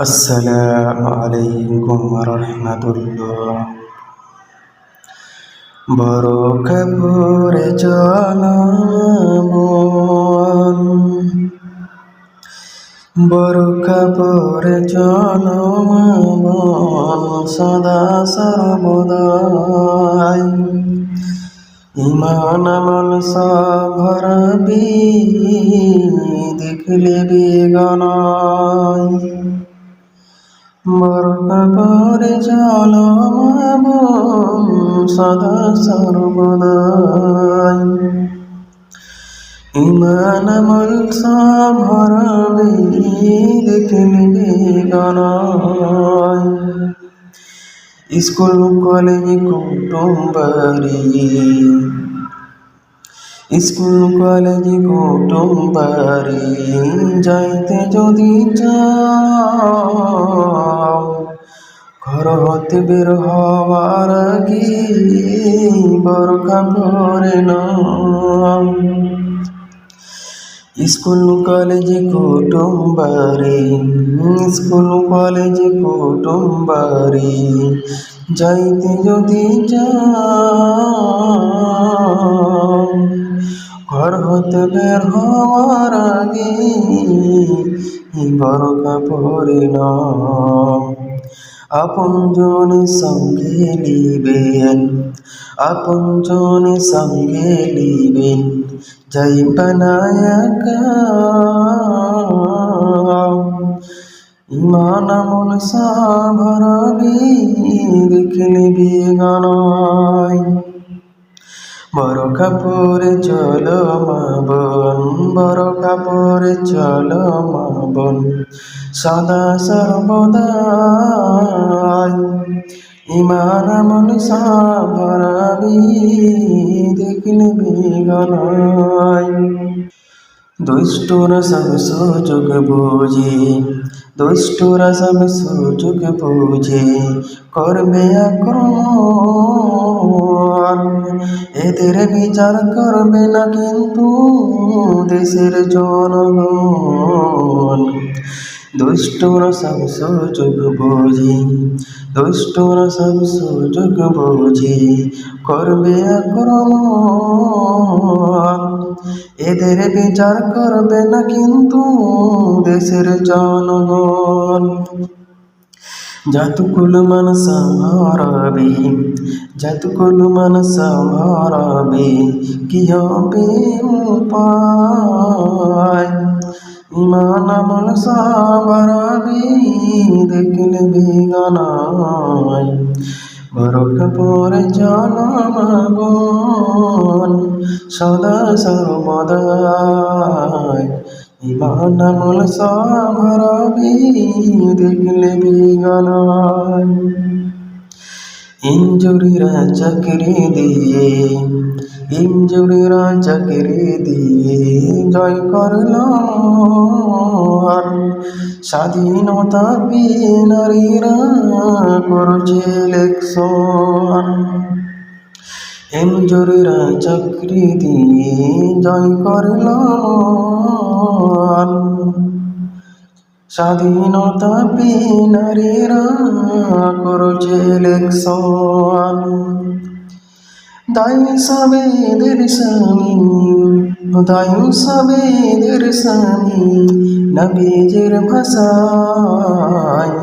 আসসালামু আলাইকুম ওয়া রাহমাতুল্লাহ। বড় কাপড়ে চলমন, বড় কাপড়ে চলমন, সদা সর্বদাই ইমান আমল সব ভরবি, দেখলে বেগানাই। বড় কাপড়ে চলমন, সদা সর্বদাই ইমান আমল সব ভরবি, দেখলে বেগানাই। স্কুল কলেজ কুটুম বাড়ি, স্কুল কলেজ কুটুম বাড়ি যাইতে যদি চাও, ঘর হতে বের হওয়ার আগে বড় কাপড়ে নাও। স্কুল কলেজ কুটুম বাড়ি, স্কুল কলেজ কুটুম বাড়ি যাইতে যদি যাও, ঘর হতে বের হওয়ার আগে বড় কাপড়ে নাও। আপনজন সঙ্গে লিবেন, আপনজন সঙ্গে লিবেন, যাইবা না একা। ইমান আমল সব ভরবি, দেখলে বেগানাই। বড় কাপড়ে চলো মা বোন, বড় কাপড়ে চলো মা বোন, সদা সর্বদাই ইমান আমল সব ভরবি, দেখলে বেগানাই। দুষ্টরা সব সুযোগ বুঝে, দুষ্টরা সব সুযোগ বুঝে করবে আক্রমণ, এদের বিচার করবে না কিন্তু দেশের জনগণ। দুষ্টরা সব সুযোগ বুঝে, দুষ্টরা সব সুযোগ বুঝে করবে আক্রমণ, এদের বিচার করবে না কিন্তু দেশের জনগণ। যতগুলো মানুষ হারাবে, যতগুলো মানুষ হারাবে, কি হবে উপায়? ইমান আমল সব হারাবে, দেখলে বেগানাই। বড় কাপড়ে চলমন, সদা সর্বদাই ইমান আমল সব হারাবে, দেখলে বেগানাই। ইনজুরিরা চাকরি দিয়ে, ইনজুরিরা চাকরি দিয়ে জয় করল মন, স্বাধীনতা পেয়ে নারীরা করছে ইলেকশন। ইনজুরিরা চাকরি দিয়ে জয় করল মন, স্বাধীনতা পেয়ে নারীরা করছে ইলেকশন। দায়ী সবেদের স্বামী, দায়ী সবেদের স্বামী, নবীজির ভাষায়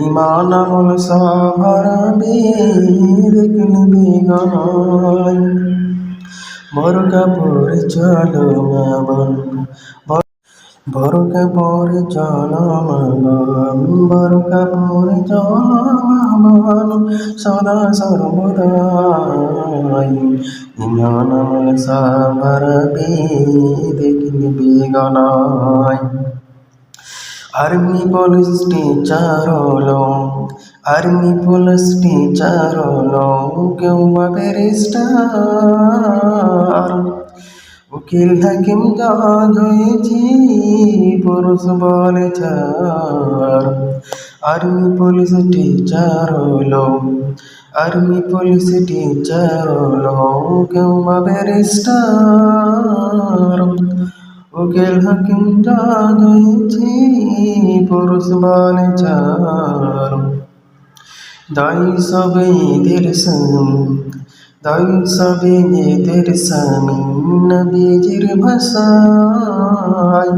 ইমান আমল সব হারাবে, দেখলে বেগানাই। বড় কাপড়ে চলো মা বোন, বড় কাপড়ে চলো মা বোন, বড় কাপড়ে চলো মা বোন, সদা সর্বদাই ইমান আমল সব হারাবে, দেখলে বেগানাই। আর্মি পুলিশ টিচার হলো, আর্মি পুলিশ টিচার হলো, কেউ বা ব্যারিস্টার, উকিল হাকিম জাজ হয়েছি পুরুষ বলে ছাড়। আর্মি পুলিশ টিচার হলো, আর্মি পুলিশ টিচার হলো, কেউ বা ব্যারিস্টার, উকিল হাকিম জানাইছি পুরুষ বলে চার দায়ী সবে এদের স্বামী দায়ী সবে এদের স্বামী নবীজির ভাষায়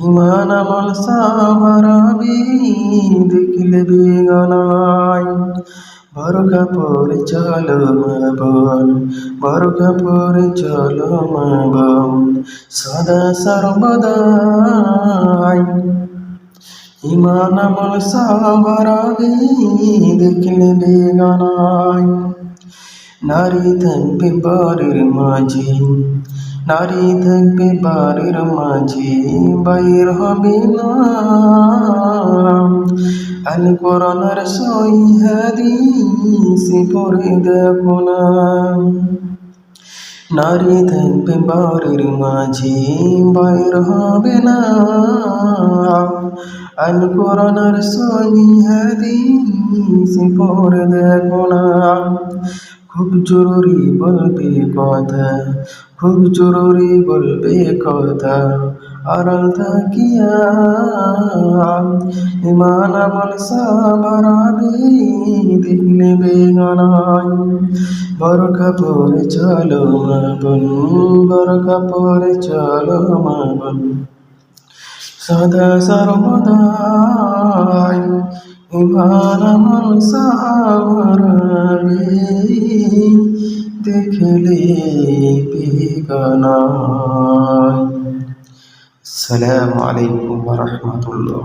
ইমান আমল সাহারাবি দেখলে বেগানায় বরখা পরে চলো মা বোন বরখা পরে চলো মা বোন সদা সর্বদাই ইমান আমল সাহারাবি দেখলে বেগানায় নারী থাকবে বাড়ির মাঝে নারী থাকবে বাড়ির মাঝে বাইর হবে না আল কোরআনের সই হাদিস পড়ে দেখো না নারী থাকবে বাড়ির মাঝে বাইর হবে না আল কোরআনের সই হাদিস পড়ে দেখো না খুব জরুরি বলবে কথা খুব জরুরি বলবে কথা আড়াল থাকিয়া ইমান আমল সাহারাবি দেখলে বেগানায় বরখা পরে চলো মা বোন বরখা পরে চলো মা বোন সদা সর্বদাই ইমান আমল সাহারাবি দেখলে বেগানায়। আসসালামু আলাইকুম ওয়া রাহমাতুল্লাহ।